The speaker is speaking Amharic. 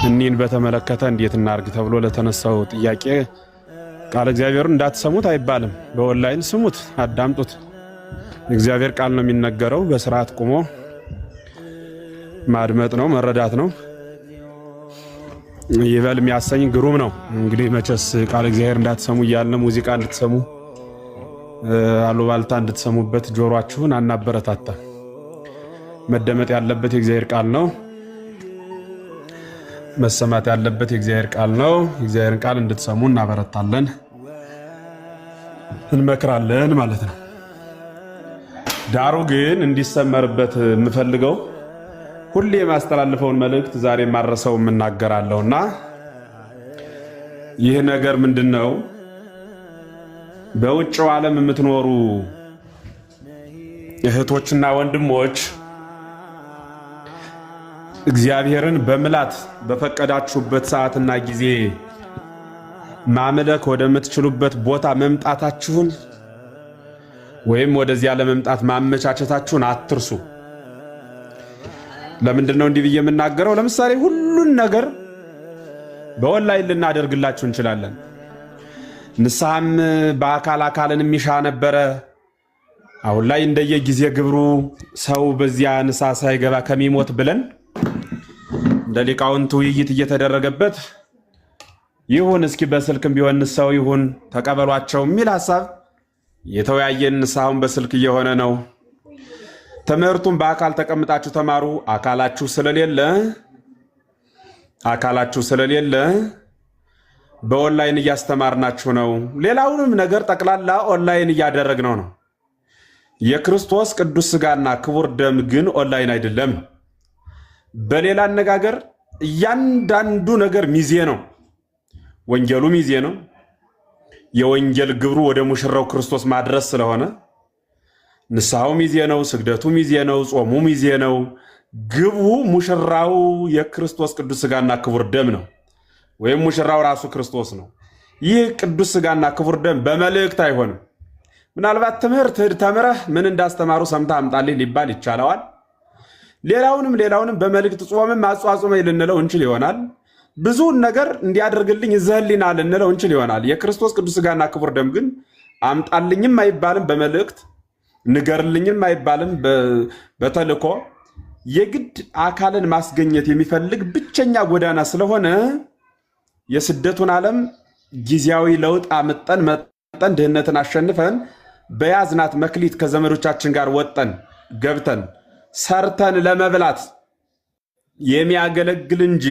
እኒን በተመለከተ እንዴት እናርግ ተብሎ ለተነሳው ጥያቄ ቃል እግዚአብሔርን እንዳትሰሙት አይባልም። በኦንላይን ስሙት፣ አዳምጡት። እግዚአብሔር ቃል ነው የሚነገረው። በስርዓት ቆሞ ማድመጥ ነው፣ መረዳት ነው። ይበል የሚያሰኝ ግሩም ነው። እንግዲህ መቼስ ቃል እግዚአብሔር እንዳትሰሙ እያልን ሙዚቃ እንድትሰሙ አሉባልታ እንድትሰሙበት ጆሮአችሁን አናበረታታ። መደመጥ ያለበት የእግዚአብሔር ቃል ነው። መሰማት ያለበት የእግዚአብሔር ቃል ነው። የእግዚአብሔርን ቃል እንድትሰሙ እናበረታለን፣ እንመክራለን ማለት ነው። ዳሩ ግን እንዲሰመርበት የምፈልገው ሁሌ የማስተላልፈውን መልእክት ዛሬ ማረሰው እናገራለሁና ይህ ነገር ምንድነው? በውጭው ዓለም የምትኖሩ እህቶችና ወንድሞች እግዚአብሔርን በመላት በፈቀዳችሁበት ሰዓትና ጊዜ ማምለክ ወደምትችሉበት ቦታ መምጣታችሁን ወይም ወደዚያ ለመምጣት ማመቻቸታችሁን አትርሱ። ለምንድነው እንዲህ ብዬ የምናገረው? ለምሳሌ ሁሉን ነገር በኦንላይን ልናደርግላችሁ እንችላለን። ንስሐም በአካልን የሚሻ ነበረ። አሁን ላይ እንደየጊዜ ግብሩ ሰው በዚያ ንስሐ ሳይገባ ከሚሞት ብለን እንደ ሊቃውንት ውይይት እየተደረገበት ይሁን እስኪ በስልክም ቢሆን ሰው ይሁን ተቀበሏቸው የሚል ሐሳብ የተወያየን ንስሐውን በስልክ እየሆነ ነው። ትምህርቱን በአካል ተቀምጣችሁ ተማሩ። አካላችሁ ስለሌለ በኦንላይን እያስተማርናችሁ ነው። ሌላውንም ነገር ጠቅላላ ኦንላይን እያደረግነው ነው። የክርስቶስ ቅዱስ ሥጋና ክቡር ደም ግን ኦንላይን አይደለም። በሌላ አነጋገር እያንዳንዱ ነገር ሚዜ ነው። ወንጌሉ ሚዜ ነው። የወንጌል ግብሩ ወደ ሙሽራው ክርስቶስ ማድረስ ስለሆነ ንስሐው ሚዜ ነው፣ ስግደቱ ሚዜ ነው፣ ጾሙ ሚዜ ነው። ግቡ ሙሽራው የክርስቶስ ቅዱስ ሥጋና ክቡር ደም ነው፣ ወይም ሙሽራው ራሱ ክርስቶስ ነው። ይህ ቅዱስ ሥጋና ክቡር ደም በመልእክት አይሆንም። ምናልባት ትምህርት ተምረህ ምን እንዳስተማሩ ሰምተህ አምጣልኝ ሊባል ይቻለዋል። ሌላውንም በመልእክት ጾምም አጽዋጽመኝ ልንለው እንችል ይሆናል። ብዙውን ነገር እንዲያደርግልኝ ይዘህልኝና ልንለው እንችል ይሆናል። የክርስቶስ ቅዱስ ሥጋና ክቡር ደም ግን አምጣልኝም አይባልም በመልእክት ንገርልኝም አይባልም በተልኮ። የግድ አካልን ማስገኘት የሚፈልግ ብቸኛ ጎዳና ስለሆነ የስደቱን ዓለም ጊዜያዊ ለውጥ አምጠን መጠን ድህነትን አሸንፈን በያዝናት መክሊት ከዘመዶቻችን ጋር ወጠን ገብተን ሰርተን ለመብላት የሚያገለግል እንጂ